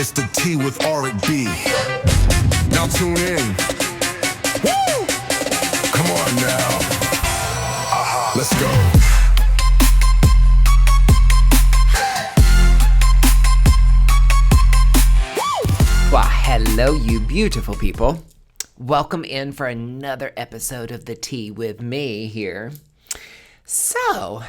It's the T with R&B. Now tune in. Woo! Come on now. Let's go. Well, hello, you beautiful people. Welcome in for another episode of The Tea with me here. So,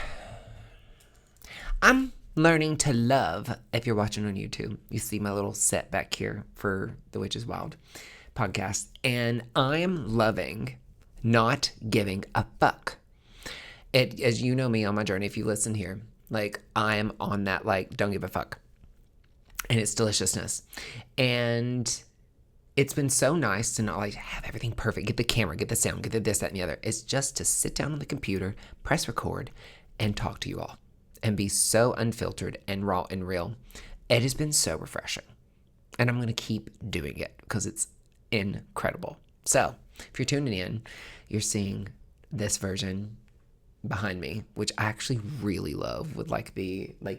I'm learning to love, if you're watching on YouTube, you see my little set back here for the Witch is Wild podcast, and I am loving not giving a fuck. As you know me on my journey, if you listen here, like I am on that don't give a fuck. And it's deliciousness. And it's been so nice to not have everything perfect, get the camera, get the sound, get the this, that, and the other. It's just to sit down on the computer, press record, and talk to you all. And be so unfiltered and raw and real. It has been so refreshing. And I'm going to keep doing it because it's incredible. So, if you're tuning in, you're seeing this version behind me, which I actually really love, with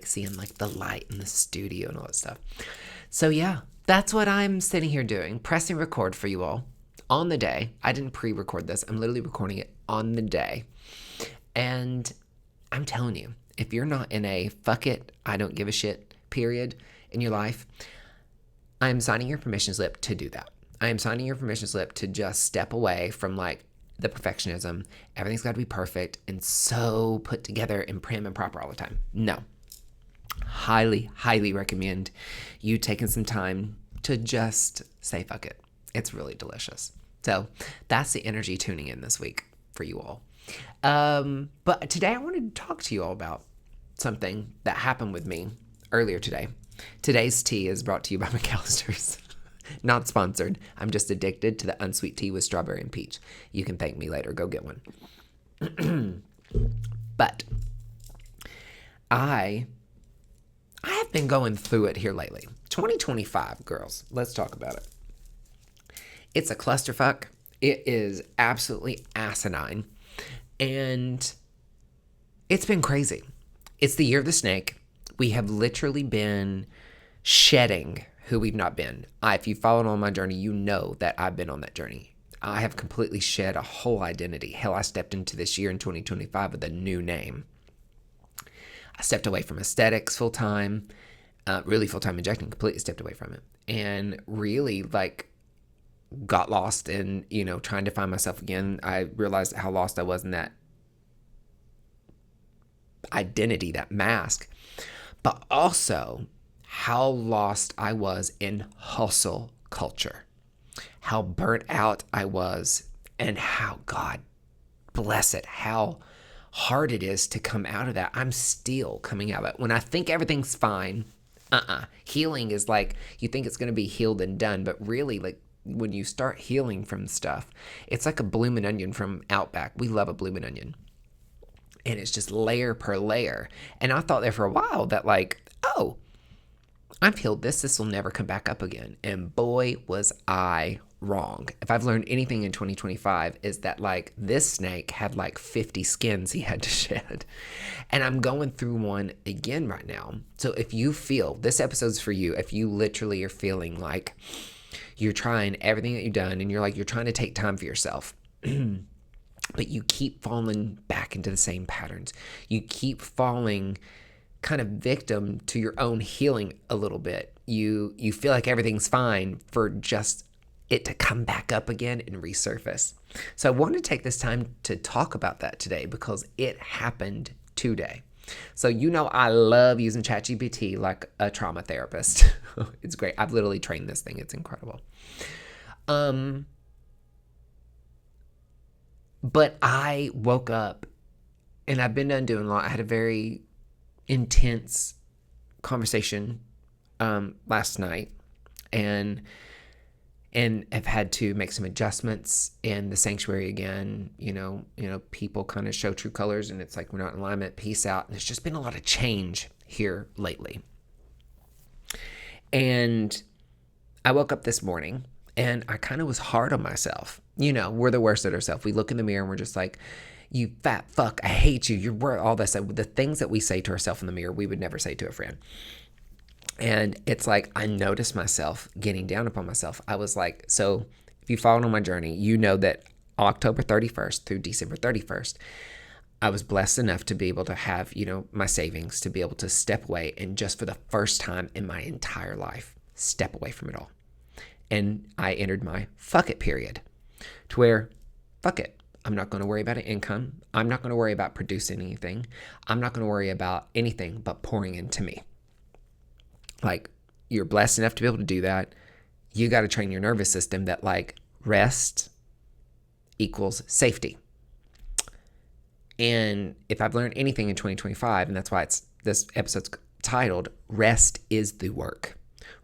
seeing the light in the studio and all that stuff. So yeah, that's what I'm sitting here doing, pressing record for you all on the day. I didn't pre-record this. I'm literally recording it on the day. And I'm telling you, if you're not in a fuck it, I don't give a shit period in your life, I am signing your permission slip to do that. I am signing your permission slip to just step away from the perfectionism. Everything's got to be perfect and so put together and prim and proper all the time. No. Highly, highly recommend you taking some time to just say fuck it. It's really delicious. So that's the energy tuning in this week for you all. But today I wanted to talk to you all about something that happened with me earlier today. Today's tea is brought to you by McAllister's. Not sponsored. I'm just addicted to the unsweet tea with strawberry and peach. You can thank me later. Go get one. But I have been going through it here lately. 2025, girls. Let's talk about it. It's a clusterfuck. It is absolutely asinine. And it's been crazy. It's the year of the snake. We have literally been shedding who we've not been. If you followed on my journey, you know that I've been on that journey. I have completely shed a whole identity. Hell, I stepped into this year in 2025 with a new name. I stepped away from aesthetics full-time, really full-time injecting, completely stepped away from it. And really, got lost in, trying to find myself again. I realized how lost I was in that identity, that mask. But also how lost I was in hustle culture, how burnt out I was, and how, God bless it, how hard it is to come out of that. I'm still coming out of it. When I think everything's fine, healing is you think it's going to be healed and done, but really, when you start healing from stuff, it's like a bloomin' onion from Outback. We love a bloomin' onion. And it's just layer per layer. And I thought there for a while that oh, I've healed this will never come back up again. And boy, was I wrong. If I've learned anything in 2025 is that this snake had 50 skins he had to shed. And I'm going through one again right now. So if you feel, this episode's for you, if you literally are feeling you're trying everything that you've done and you're trying to take time for yourself, but you keep falling back into the same patterns. You keep falling kind of victim to your own healing a little bit. You feel like everything's fine for just it to come back up again and resurface. So I want to take this time to talk about that today because it happened today. So I love using ChatGPT like a trauma therapist. It's great. I've literally trained this thing. It's incredible. But I woke up and I've been done doing a lot. I had a very intense conversation last night and have had to make some adjustments in the sanctuary again. People kind of show true colors and it's we're not in alignment, peace out. And there's just been a lot of change here lately. And I woke up this morning and I kind of was hard on myself. We're the worst at ourselves. We look in the mirror and we're just you fat fuck, I hate you, you're worth all this. The things that we say to ourselves in the mirror, we would never say to a friend. And it's like, I noticed myself getting down upon myself. I was like, so if you followed on my journey, you know that October 31st through December 31st, I was blessed enough to be able to have, my savings, to be able to step away and just for the first time in my entire life, step away from it all. And I entered my fuck it period, to where, fuck it. I'm not going to worry about an income. I'm not going to worry about producing anything. I'm not going to worry about anything but pouring into me. Like, you're blessed enough to be able to do that. You got to train your nervous system that, like, rest equals safety. And if I've learned anything in 2025, and that's why this episode's titled Rest is the Work.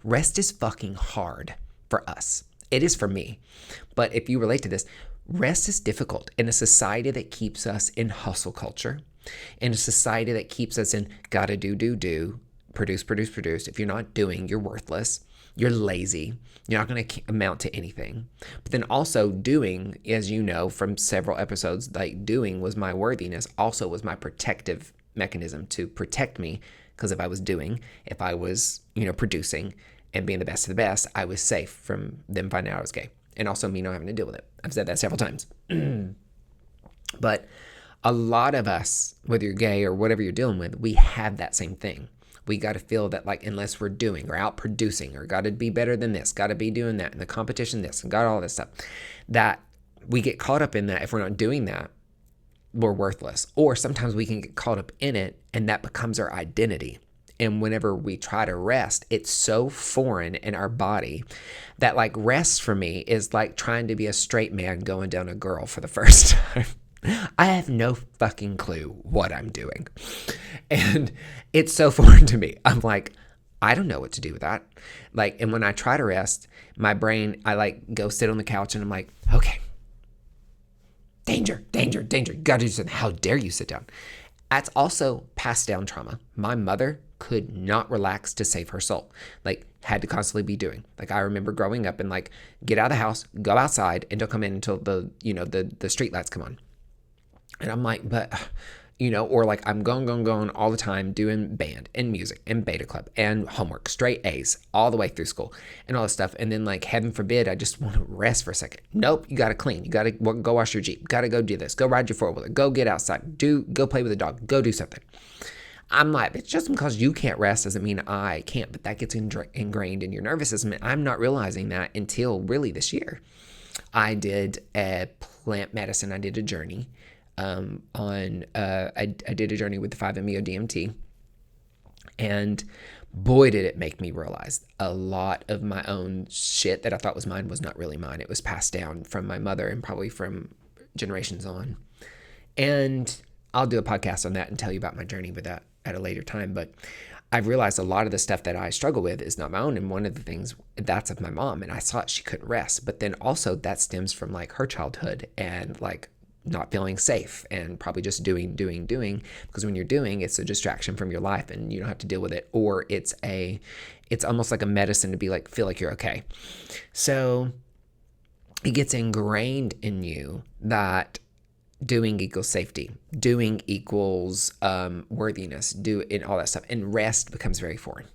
Rest is fucking hard for us. It is for me. But if you relate to this, rest is difficult in a society that keeps us in hustle culture, in a society that keeps us in gotta do, produce. If you're not doing, you're worthless. You're lazy. You're not going to amount to anything. But then also doing, as you know from several episodes, like doing was my worthiness, also was my protective mechanism to protect me. Because if I was doing, if I was, producing and being the best of the best, I was safe from them finding out I was gay. And also me not having to deal with it. I've said that several times. But a lot of us, whether you're gay or whatever you're dealing with, we have that same thing. We got to feel that, like, unless we're doing or out producing or got to be better than this, got to be doing that, and the competition this, and got all this stuff, that we get caught up in that. If we're not doing that, we're worthless. Or sometimes we can get caught up in it, and that becomes our identity. And whenever we try to rest, it's so foreign in our body that, like, rest for me is like trying to be a straight man going down a girl for the first time. I have no fucking clue what I'm doing. And it's so foreign to me. I'm like, I don't know what to do with that. Like, and when I try to rest, my brain, I like go sit on the couch and I'm like, okay, danger. You gotta do something. How dare you sit down? That's also passed down trauma. My mother could not relax to save her soul. Like, had to constantly be doing. Like, I remember growing up and like, get out of the house, go outside, and don't come in until the street lights come on. And I'm like, but, or like I'm going all the time doing band and music and beta club and homework, straight A's all the way through school and all this stuff. And then, like, heaven forbid, I just want to rest for a second. Nope, you got to clean. You got to go wash your Jeep. Got to go do this. Go ride your four-wheeler. Go get outside. Go play with a dog. Go do something. I'm like, it's just because you can't rest doesn't mean I can't, but that gets ingrained in your nervous system. And I'm not realizing that until really this year. I did a plant medicine. I did a journey. I did a journey with the 5-MeO DMT, and boy, did it make me realize a lot of my own shit that I thought was mine was not really mine. It was passed down from my mother and probably from generations on. And I'll do a podcast on that and tell you about my journey with that at a later time. But I've realized a lot of the stuff that I struggle with is not my own. And one of the things that's of my mom, and I saw it, she couldn't rest. But then also that stems from like her childhood and like not feeling safe and probably just doing, because when you're doing, it's a distraction from your life and you don't have to deal with it. Or it's almost like a medicine to be like, feel like you're okay. So it gets ingrained in you that doing equals safety, doing equals worthiness, and all that stuff. And rest becomes very foreign.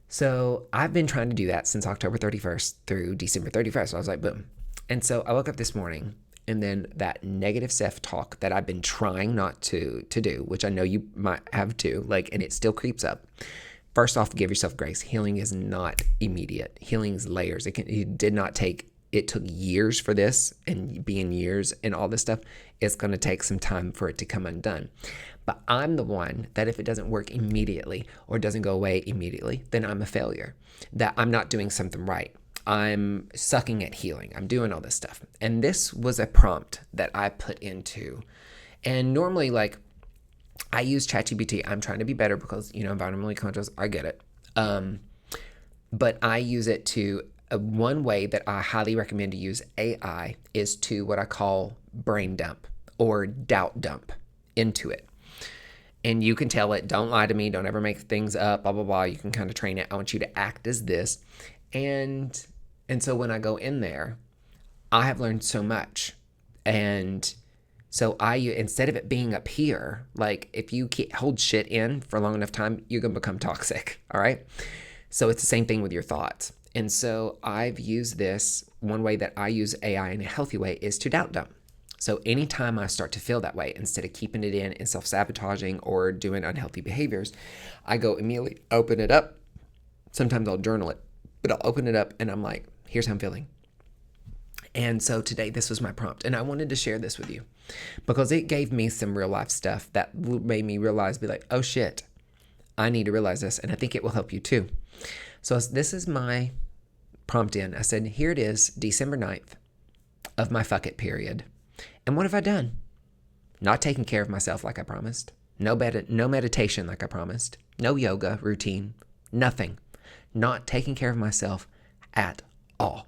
So I've been trying to do that since October 31st through December 31st. So I was like, boom. And so I woke up this morning, and then that negative self-talk that I've been trying not to do, which I know you might have too, like, and it still creeps up. First off, give yourself grace. Healing is not immediate. Healing's layers. It took years for this, and being years and all this stuff, it's going to take some time for it to come undone. But I'm the one that if it doesn't work immediately or doesn't go away immediately, then I'm a failure, that I'm not doing something right. I'm sucking at healing. I'm doing all this stuff. And this was a prompt that I put into. And normally, like, I use ChatGPT. I'm trying to be better because, environmentally conscious, I get it. But I use it to, one way that I highly recommend to use AI is to what I call brain dump or doubt dump into it. And you can tell it, don't lie to me, don't ever make things up, blah, blah, blah. You can kind of train it. I want you to act as this. And so when I go in there, I have learned so much. And So instead of it being up here, like if you hold shit in for a long enough time, you're going to become toxic. All right. So it's the same thing with your thoughts. And so I've used this. One way that I use AI in a healthy way is to doubt dump. So anytime I start to feel that way, instead of keeping it in and self-sabotaging or doing unhealthy behaviors, I go immediately open it up. Sometimes I'll journal it, but I'll open it up and I'm like, here's how I'm feeling. And so today, this was my prompt, and I wanted to share this with you because it gave me some real life stuff that made me realize, be like, oh shit, I need to realize this, and I think it will help you too. So this is my prompt in. I said, here it is, December 9th of my fuck it period. And what have I done? Not taking care of myself like I promised. No meditation like I promised. No yoga routine. Nothing. Not taking care of myself at all.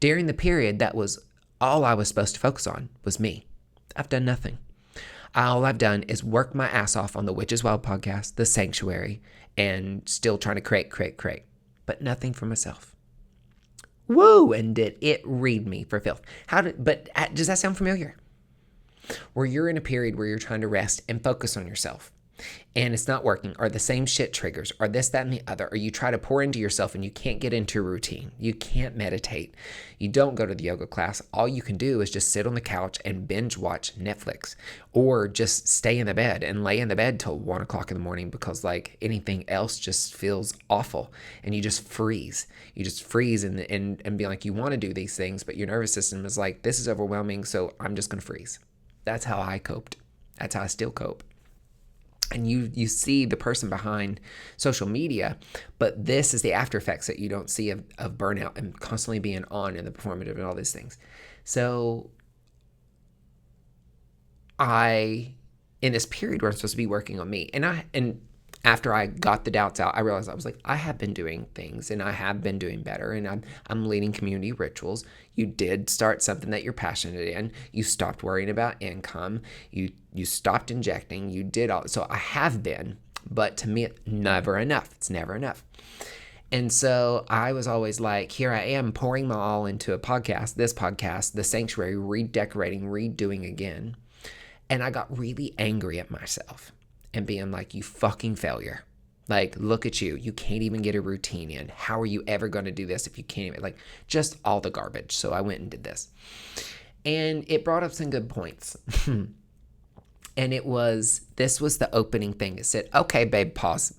During the period, that was all I was supposed to focus on was me. I've done nothing. All I've done is work my ass off on the Witches Wild podcast, the Sanctuary, and still trying to create, but nothing for myself. Woo! And did it read me for filth? Does that sound familiar? Where you're in a period where you're trying to rest and focus on yourself, and it's not working, or the same shit triggers, or this, that, and the other, or you try to pour into yourself and you can't get into a routine. You can't meditate. You don't go to the yoga class. All you can do is just sit on the couch and binge watch Netflix, or just stay in the bed and lay in the bed till 1 o'clock in the morning because like anything else just feels awful, and you just freeze. You just freeze and be like, you want to do these things, but your nervous system is like, this is overwhelming, so I'm just going to freeze. That's how I coped. That's how I still cope. And you see the person behind social media, but this is the after effects that you don't see of burnout and constantly being on and the performative and all these things. So in this period where I'm supposed to be working on me, and after I got the doubts out, I realized I was like, I have been doing things and I have been doing better, and I'm leading community rituals. You did start something that you're passionate in. You stopped worrying about income. You stopped injecting. You did all. So I have been, but to me, it's never enough. It's never enough. And so I was always like, here I am pouring my all into this podcast, the Sanctuary, redecorating, redoing again. And I got really angry at myself and being like, you fucking failure. Like, look at you. You can't even get a routine in. How are you ever going to do this if you can't even, like, just all the garbage. So I went and did this. And it brought up some good points. And this was the opening thing. It said, okay, babe, pause.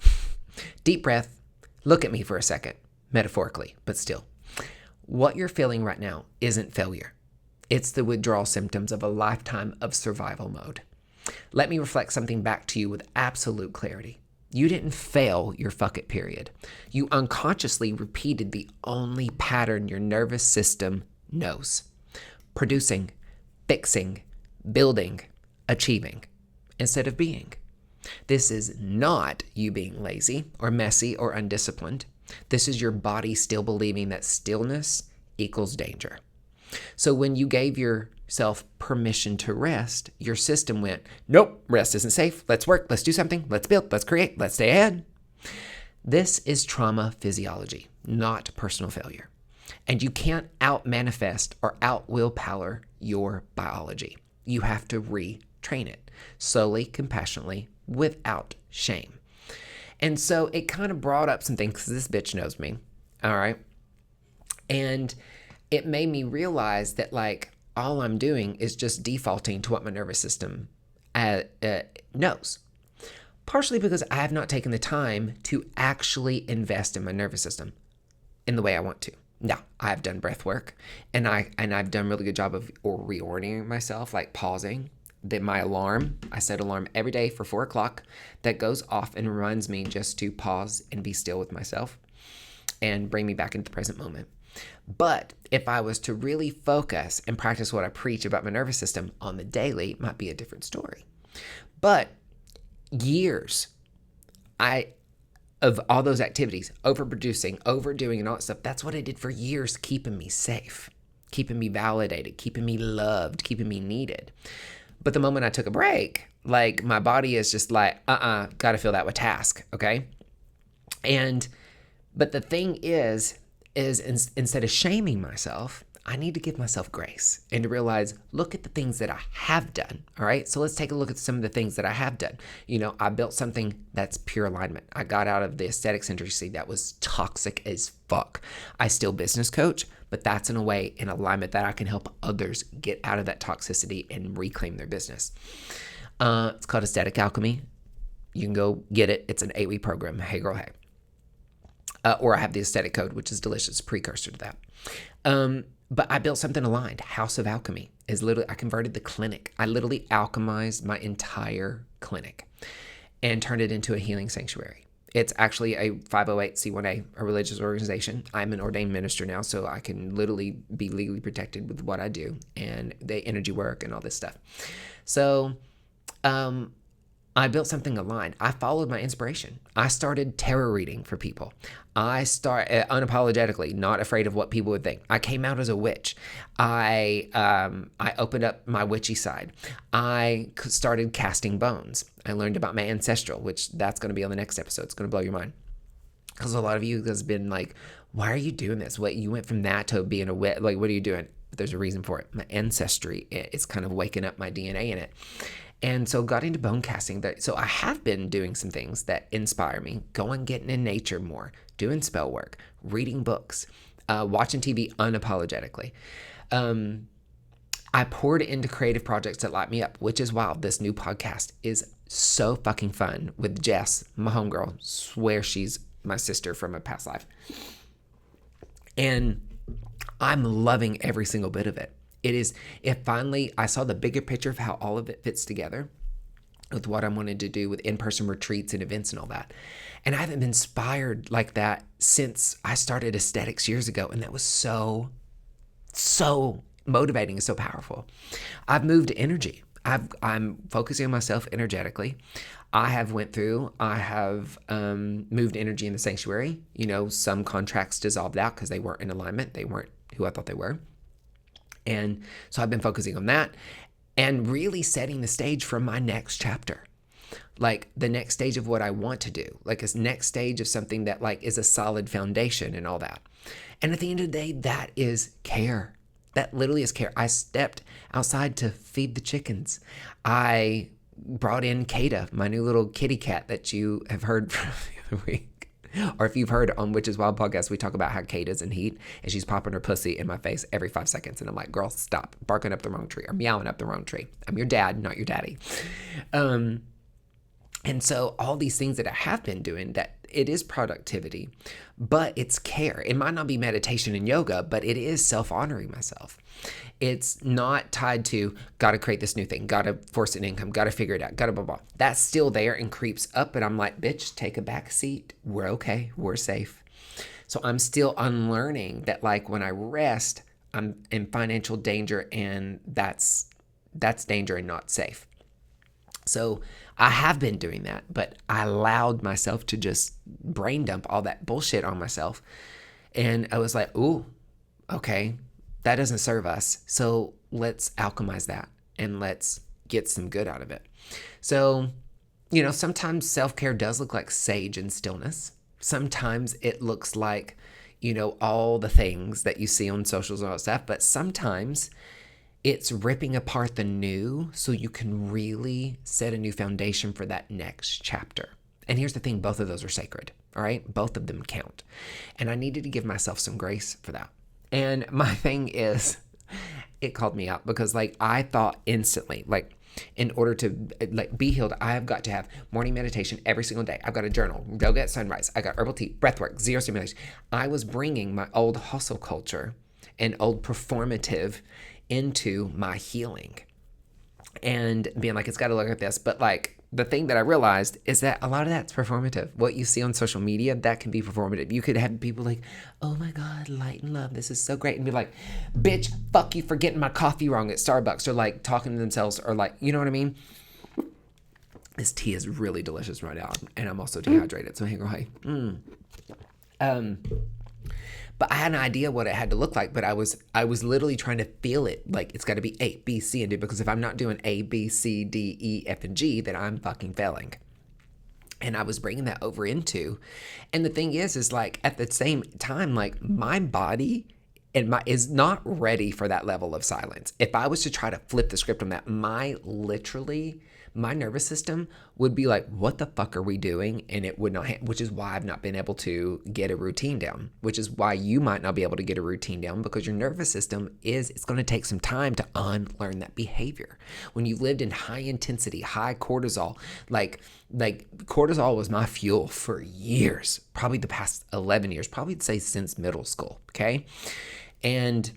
Deep breath. Look at me for a second, metaphorically, but still. What you're feeling right now isn't failure. It's the withdrawal symptoms of a lifetime of survival mode. Let me reflect something back to you with absolute clarity. You didn't fail your fuck it period. You unconsciously repeated the only pattern your nervous system knows. Producing, fixing, building, achieving, instead of being. This is not you being lazy or messy or undisciplined. This is your body still believing that stillness equals danger. So when you gave yourself permission to rest, your system went, nope, rest isn't safe. Let's work. Let's do something. Let's build. Let's create. Let's stay ahead. This is trauma physiology, not personal failure. And you can't out-manifest or out-willpower your biology. You have to retrain it slowly, compassionately, without shame. And so it kind of brought up some things because this bitch knows me. All right. And it made me realize that, like, all I'm doing is just defaulting to what my nervous system knows. Partially because I have not taken the time to actually invest in my nervous system in the way I want to. Now, I've done breath work, and I've done a really good job of reorienting myself, like pausing. My alarm, I set an alarm every day for 4 o'clock that goes off and reminds me just to pause and be still with myself and bring me back into the present moment. But if I was to really focus and practice what I preach about my nervous system on the daily, it might be a different story. But years of all those activities, overproducing, overdoing, and all that stuff, that's what I did for years, keeping me safe, keeping me validated, keeping me loved, keeping me needed. But the moment I took a break, like, my body is just like, gotta fill that with task, okay? But the thing is instead of shaming myself, I need to give myself grace and to realize, look at the things that I have done. All right. So let's take a look at some of the things that I have done. I built something that's pure alignment. I got out of the aesthetics industry that was toxic as fuck. I still business coach, but that's in a way in alignment that I can help others get out of that toxicity and reclaim their business. It's called Aesthetic Alchemy. You can go get it. It's an 8-week program. Hey, girl, hey. Or I have the aesthetic code, which is delicious, precursor to that. But I built something aligned. House of Alchemy is literally, I converted the clinic. I literally alchemized my entire clinic and turned it into a healing sanctuary. It's actually a 508c1a, a religious organization. I'm an ordained minister now, so I can literally be legally protected with what I do and the energy work and all this stuff. So, I built something aligned. I followed my inspiration. I started tarot reading for people. I started unapologetically, not afraid of what people would think. I came out as a witch. I opened up my witchy side. I started casting bones. I learned about my ancestral, which that's going to be on the next episode. It's going to blow your mind. Because a lot of you has been like, why are you doing this? What, you went from that to being a witch? Like, what are you doing? But there's a reason for it. My ancestry is kind of waking up my DNA in it. And so got into bone casting. So I have been doing some things that inspire me. Going, getting in nature more, doing spell work, reading books, watching TV unapologetically. I poured into creative projects that light me up, which is wild. This new podcast is so fucking fun with Jess, my homegirl. Swear she's my sister from a past life. And I'm loving every single bit of it. Finally, I saw the bigger picture of how all of it fits together with what I wanted to do with in-person retreats and events and all that. And I haven't been inspired like that since I started aesthetics years ago. And that was so motivating and so powerful. I've moved to energy. I'm focusing on myself energetically. I have moved energy in the sanctuary. Some contracts dissolved out because they weren't in alignment. They weren't who I thought they were. And so I've been focusing on that and really setting the stage for my next chapter, like the next stage of what I want to do, like a next stage of something that like is a solid foundation and all that. And at the end of the day, that is care. That literally is care. I stepped outside to feed the chickens. I brought in Kata, my new little kitty cat that you have heard from the other week. Or if you've heard on Witches Wild podcast, we talk about how Kata's in heat and she's popping her pussy in my face every 5 seconds. And I'm like, girl, stop barking up the wrong tree or meowing up the wrong tree. I'm your dad, not your daddy. And so all these things that I have been doing, that it is productivity, but it's care. It might not be meditation and yoga, but it is self-honoring myself. It's not tied to, got to create this new thing, got to force an income, got to figure it out, got to blah, blah. That's still there and creeps up. And I'm like, bitch, take a back seat. We're okay. We're safe. So I'm still unlearning that, like, when I rest, I'm in financial danger, and that's danger and not safe. So I have been doing that, but I allowed myself to just brain dump all that bullshit on myself. And I was like, ooh, okay, that doesn't serve us. So let's alchemize that and let's get some good out of it. So, sometimes self-care does look like sage and stillness. Sometimes it looks like, all the things that you see on socials and all that stuff. But sometimes it's ripping apart the new so you can really set a new foundation for that next chapter. And here's the thing, both of those are sacred, all right? Both of them count. And I needed to give myself some grace for that. And my thing is, it called me out because, like, I thought instantly, like, in order to be healed, I have got to have morning meditation every single day. I've got a journal, yoga at sunrise. I got herbal tea, breathwork, zero stimulation. I was bringing my old hustle culture and old performative into my healing and being like, it's got to look like this. But like, the thing that I realized is that a lot of that's performative. What you see on social media, that can be performative. You could have people like, oh my God, light and love, this is so great. And be like, bitch, fuck you for getting my coffee wrong at Starbucks, or like talking to themselves, or like, you know what I mean? This tea is really delicious right now. And I'm also dehydrated. So hey, girl, hey. But I had an idea what it had to look like, but I was literally trying to feel it. Like, it's got to be A, B, C, and D, because if I'm not doing A, B, C, D, E, F, and G, then I'm fucking failing. And I was bringing that over into, and the thing is like, at the same time, like, my body is not ready for that level of silence. If I was to try to flip the script on that, my nervous system would be like, what the fuck are we doing? And it would not, which is why I've not been able to get a routine down, which is why you might not be able to get a routine down, because your nervous system it's going to take some time to unlearn that behavior. When you lived in high intensity, high cortisol, like cortisol was my fuel for years, probably the past 11 years, probably say since middle school. Okay. And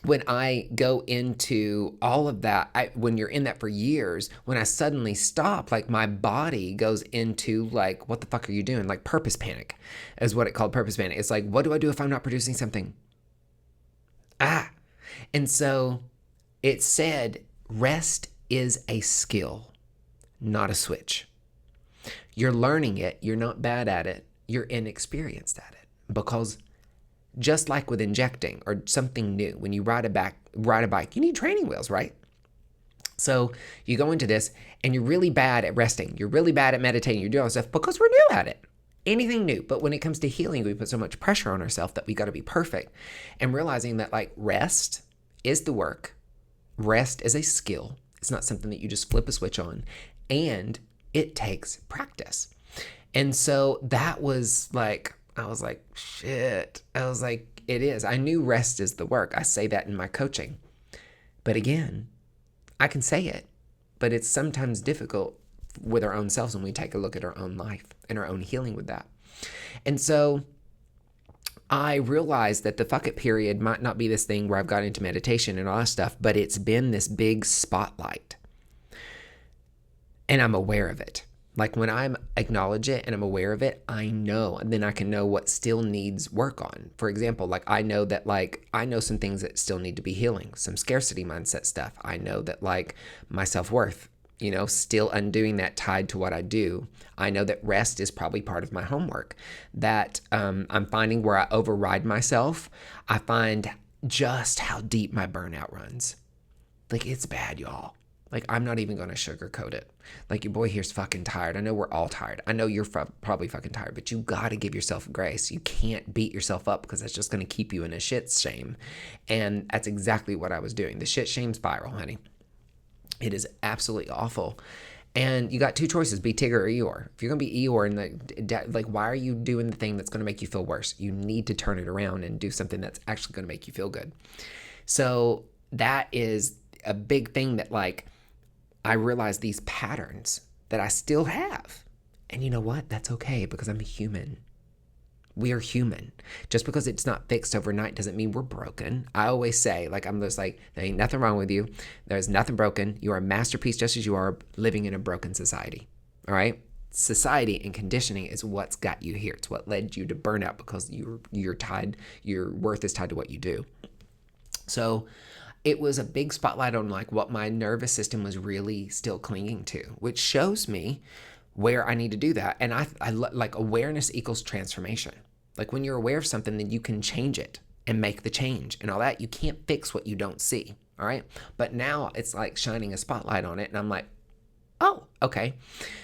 when I go into all of that, when you're in that for years, when I suddenly stop, like my body goes into like, what the fuck are you doing? Like purpose panic is what it called, purpose panic. It's like, what do I do if I'm not producing something? And so it said, rest is a skill, not a switch. You're learning it. You're not bad at it. You're inexperienced at it, because just like with injecting or something new, when you ride a bike, you need training wheels, right? So you go into this and you're really bad at resting. You're really bad at meditating. You're doing all this stuff because we're new at it. Anything new. But when it comes to healing, we put so much pressure on ourselves that we got to be perfect. And realizing that like rest is the work. Rest is a skill. It's not something that you just flip a switch on. And it takes practice. And so that was like, I was like, shit. I was like, it is. I knew rest is the work. I say that in my coaching. But again, I can say it, but it's sometimes difficult with our own selves when we take a look at our own life and our own healing with that. And so I realized that the fuck it period might not be this thing where I've got into meditation and all that stuff, but it's been this big spotlight. And I'm aware of it. Like when I acknowledge it and I'm aware of it, I know, and then I can know what still needs work on. For example, like I know some things that still need to be healing, some scarcity mindset stuff. I know that like my self-worth, still undoing that tied to what I do. I know that rest is probably part of my homework, that I'm finding where I override myself. I find just how deep my burnout runs. Like it's bad, y'all. Like, I'm not even going to sugarcoat it. Like, your boy here's fucking tired. I know we're all tired. I know you're probably fucking tired, but you got to give yourself grace. You can't beat yourself up, because that's just going to keep you in a shit shame. And that's exactly what I was doing. The shit shame spiral, honey. It is absolutely awful. And you got two choices, be Tigger or Eeyore. If you're going to be Eeyore, and like, why are you doing the thing that's going to make you feel worse? You need to turn it around and do something that's actually going to make you feel good. So that is a big thing that, like, I realize these patterns that I still have. And you know what? That's okay, because I'm a human. We are human. Just because it's not fixed overnight doesn't mean we're broken. I always say, like, I'm just like, there ain't nothing wrong with you. There's nothing broken. You are a masterpiece just as you are living in a broken society. All right? Society and conditioning is what's got you here. It's what led you to burnout, because you're tied, your worth is tied to what you do. So it was a big spotlight on like what my nervous system was really still clinging to, which shows me where I need to do that. And I like awareness equals transformation. Like when you're aware of something, then you can change it and make the change and all that. You can't fix what you don't see. All right. But now it's like shining a spotlight on it. And I'm like, oh, okay.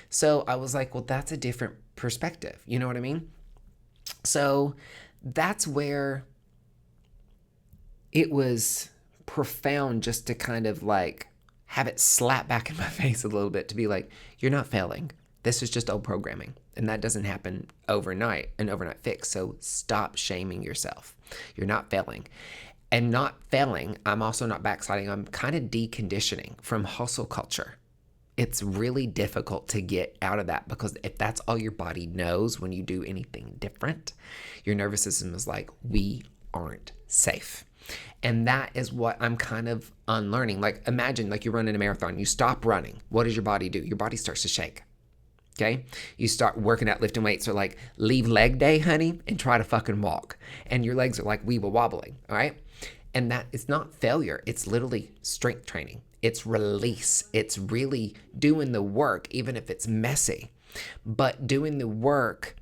So I was like, well, that's a different perspective. You know what I mean? So that's where it was profound, just to kind of like have it slap back in my face a little bit, to be like, you're not failing. This is just old programming, and that doesn't happen overnight, an overnight fix. So stop shaming yourself. You're not failing. And not failing, I'm also not backsliding. I'm kind of deconditioning from hustle culture. It's really difficult to get out of that, because if that's all your body knows when you do anything different, your nervous system is like, we aren't safe. And that is what I'm kind of unlearning. Like, imagine like you're running a marathon, you stop running. What does your body do? Your body starts to shake. Okay. You start working out, lifting weights, or like leave leg day, honey, and try to fucking walk. And your legs are like weeble wobbling. All right. And that it's not failure. It's literally strength training. It's release. It's really doing the work, even if it's messy. But doing the work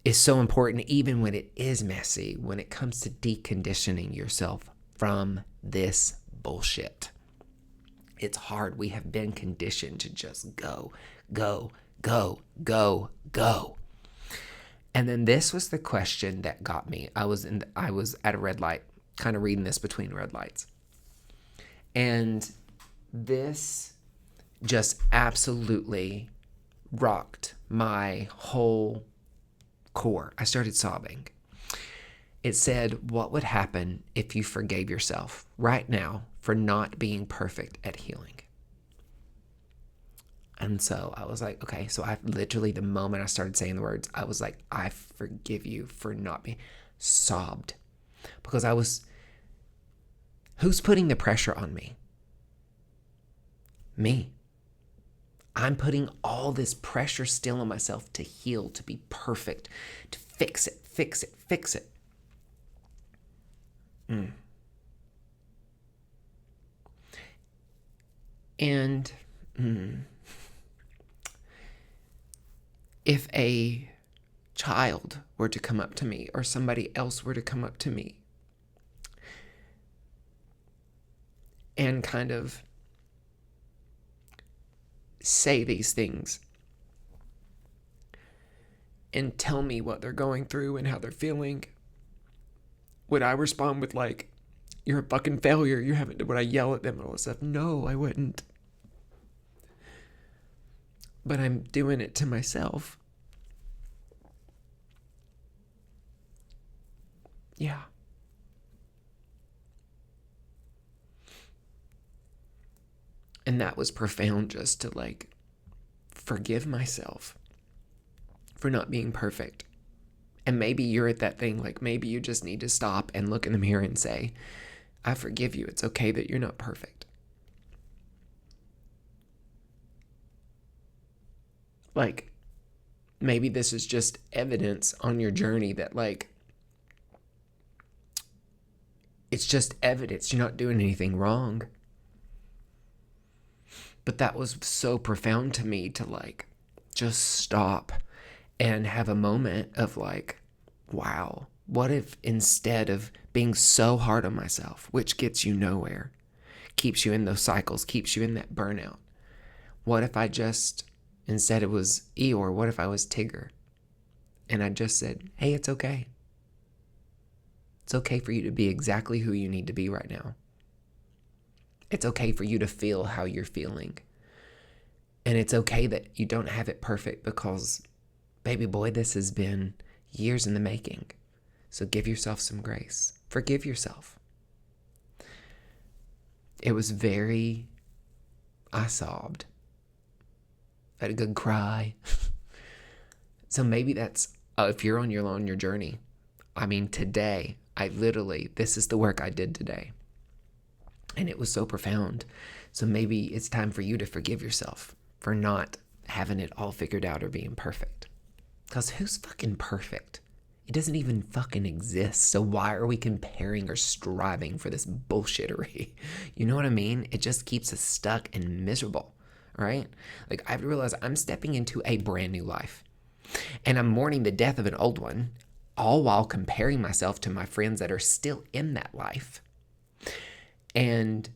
is so important, even when it is messy, when it comes to deconditioning yourself from this bullshit. It's hard. We have been conditioned to just go, go, go, go, go. And then this was the question that got me. I was at a red light, kind of reading this between red lights. And this just absolutely rocked my whole core. I started sobbing. It said, what would happen if you forgave yourself right now for not being perfect at healing? And so I was like, okay, so I literally, the moment I started saying the words, I was like, I forgive you for not being, sobbed. Because who's putting the pressure on me? Me. I'm putting all this pressure still on myself to heal, to be perfect, to fix it. And if a child were to come up to me or somebody else were to come up to me and kind of say these things and tell me what they're going through and how they're feeling, would I respond with like, you're a fucking failure, you haven't, would I yell at them and all this stuff? No, I wouldn't. But I'm doing it to myself. Yeah. And that was profound, just to like forgive myself for not being perfect. And maybe you're at that thing, like maybe you just need to stop and look in the mirror and say, I forgive you. It's okay that you're not perfect. Like, maybe this is just evidence on your journey that like, it's just evidence you're not doing anything wrong. But that was so profound to me to like, just stop and have a moment of like, wow, what if instead of being so hard on myself, which gets you nowhere, keeps you in those cycles, keeps you in that burnout, what if I just, instead it was Eeyore, what if I was Tigger? And I just said, hey, it's okay. It's okay for you to be exactly who you need to be right now. It's okay for you to feel how you're feeling. And it's okay that you don't have it perfect because, baby boy, this has been years in the making. So give yourself some grace. Forgive yourself. It was I sobbed. I had a good cry. So maybe that's, if you're on your journey, I mean, today, this is the work I did today. And it was so profound. So maybe it's time for you to forgive yourself for not having it all figured out or being perfect. Because who's fucking perfect? It doesn't even fucking exist. So why are we comparing or striving for this bullshittery? You know what I mean? It just keeps us stuck and miserable, right? Like, I have to realize I'm stepping into a brand new life. And I'm mourning the death of an old one, all while comparing myself to my friends that are still in that life. And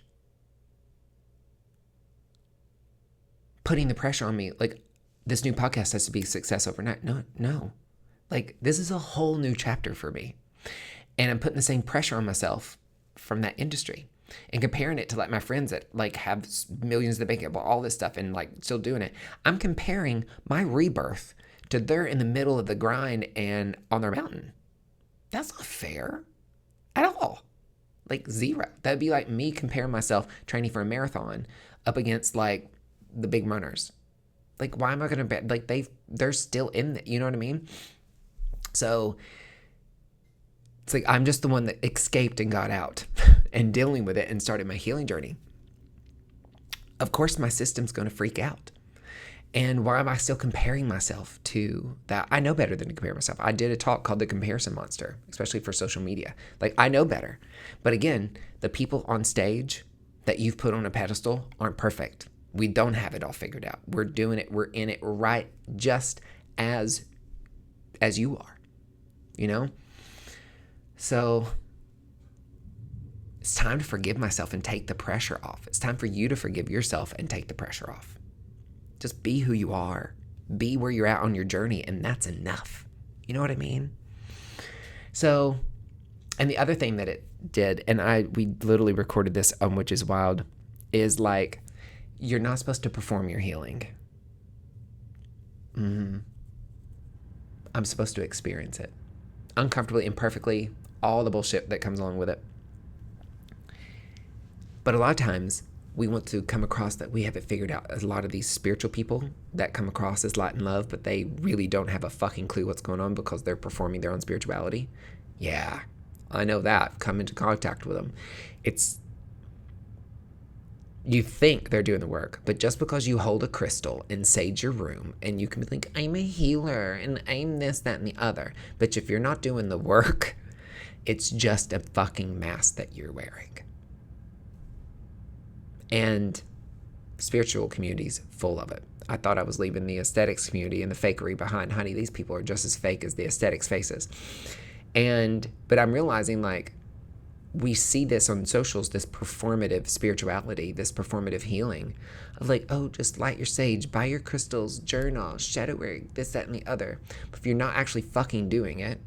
putting the pressure on me, like, this new podcast has to be a success overnight. No. Like, this is a whole new chapter for me. And I'm putting the same pressure on myself from that industry and comparing it to like my friends that like have millions in the bank, all this stuff and like still doing it. I'm comparing my rebirth to they're in the middle of the grind and on their mountain. That's not fair at all. Like, zero. That'd be like me comparing myself training for a marathon up against like the big runners. Like, why am I going to bet? Like, they're still in it. You know what I mean? So it's like, I'm just the one that escaped and got out and dealing with it and started my healing journey. Of course, my system's going to freak out. And why am I still comparing myself to that? I know better than to compare myself. I did a talk called The Comparison Monster, especially for social media. Like, I know better. But again, the people on stage that you've put on a pedestal aren't perfect. We don't have it all figured out. We're doing it. We're in it right just as you are, you know? So it's time to forgive myself and take the pressure off. It's time for you to forgive yourself and take the pressure off. Just be who you are. Be where you're at on your journey, and that's enough. You know what I mean? So, and the other thing that it did, and we literally recorded this on Which is Wild, is like, you're not supposed to perform your healing. I'm supposed to experience it. Uncomfortably, imperfectly, all the bullshit that comes along with it. But a lot of times, we want to come across that we have it figured out. A lot of these spiritual people that come across as light and love, but they really don't have a fucking clue what's going on because they're performing their own spirituality. Yeah, I know that. Come into contact with them. You think they're doing the work, but just because you hold a crystal and sage your room and you can be like, I'm a healer and I'm this, that, and the other. But if you're not doing the work, it's just a fucking mask that you're wearing. And spiritual community's full of it. I thought I was leaving the aesthetics community and the fakery behind. Honey, these people are just as fake as the aesthetics faces. But I'm realizing, like, we see this on socials, this performative spirituality, this performative healing of like, oh, just light your sage, buy your crystals, journal, shadow work, this, that, and the other. But if you're not actually fucking doing it,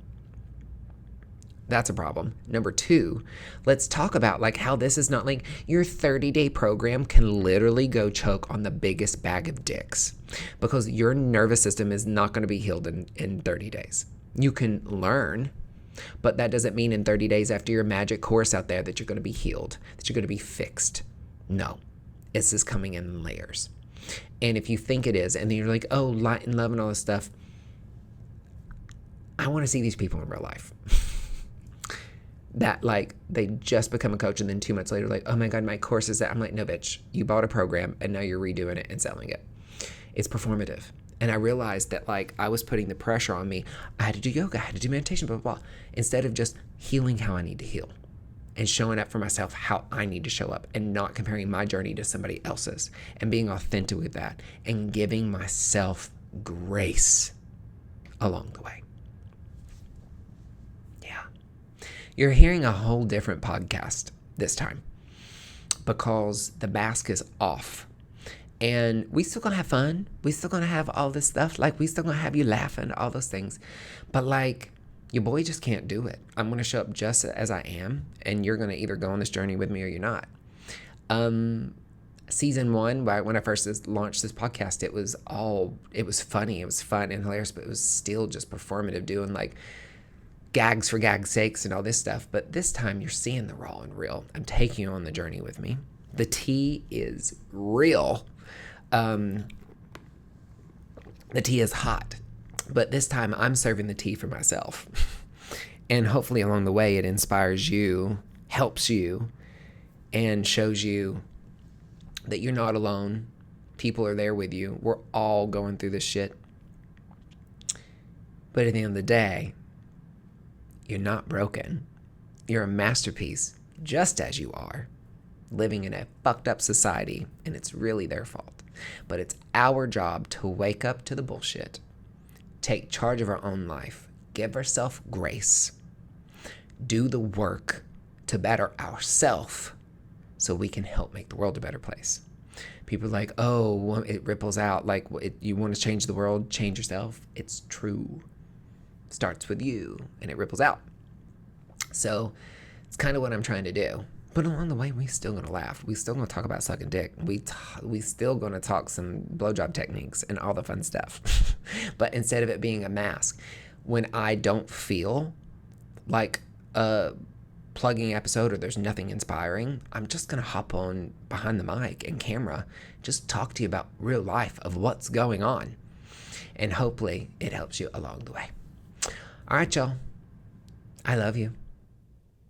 that's a problem. Number 2, let's talk about like how this is not like your 30-day program can literally go choke on the biggest bag of dicks because your nervous system is not going to be healed in 30 days. You can learn, but that doesn't mean in 30 days after your magic course out there that you're going to be healed, that you're going to be fixed. No, this is coming in layers. And if you think it is, and then you're like, oh, light and love and all this stuff, I want to see these people in real life. That like they just become a coach and then 2 months later like, oh my God, my course is that. I'm like, no bitch, you bought a program and now you're redoing it and selling it. It's performative. And I realized that like I was putting the pressure on me. I had to do yoga, I had to do meditation, blah, blah, blah, instead of just healing how I need to heal and showing up for myself how I need to show up and not comparing my journey to somebody else's and being authentic with that and giving myself grace along the way. You're hearing a whole different podcast this time because the mask is off. And we still gonna have fun. We still gonna have all this stuff. Like, we still gonna have you laughing, all those things. But like, your boy just can't do it. I'm gonna show up just as I am, and you're gonna either go on this journey with me or you're not. Season 1, right when I first launched this podcast, it was funny, it was fun and hilarious, but it was still just performative, doing like gags for gag's sakes and all this stuff. But this time you're seeing the raw and real. I'm taking you on the journey with me. The tea is real. The tea is hot, but this time I'm serving the tea for myself. And hopefully along the way it inspires you, helps you, and shows you that you're not alone. People are there with you. We're all going through this shit. But at the end of the day, you're not broken. You're a masterpiece, just as you are, living in a fucked up society, and it's really their fault. But it's our job to wake up to the bullshit, take charge of our own life, give ourselves grace, do the work to better ourselves so we can help make the world a better place. People are like, oh, it ripples out. Like, you want to change the world, change yourself. It's true. Starts with you and it ripples out. So it's kind of what I'm trying to do. But along the way, we still gonna laugh. We still gonna talk about sucking dick. We still gonna talk some blowjob techniques and all the fun stuff. But instead of it being a mask, when I don't feel like a plugging episode or there's nothing inspiring, I'm just gonna hop on behind the mic and camera, just talk to you about real life of what's going on. And hopefully it helps you along the way. All right, y'all. I love you.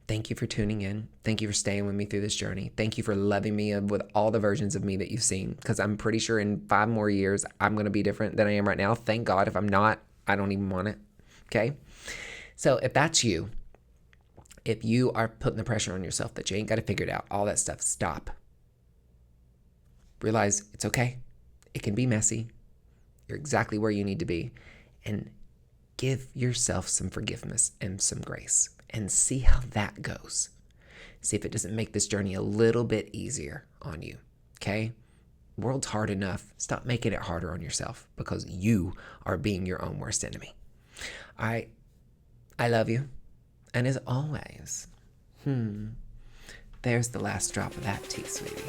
Thank you for tuning in. Thank you for staying with me through this journey. Thank you for loving me with all the versions of me that you've seen, because I'm pretty sure in 5 more years, I'm going to be different than I am right now. Thank God. If I'm not, I don't even want it. Okay? So if that's you, if you are putting the pressure on yourself that you ain't got to figure it out, all that stuff, stop. Realize it's okay. It can be messy. You're exactly where you need to be. And give yourself some forgiveness and some grace and see how that goes. See if it doesn't make this journey a little bit easier on you, okay? World's hard enough. Stop making it harder on yourself because you are being your own worst enemy. I love you. And as always, there's the last drop of that tea, sweetie.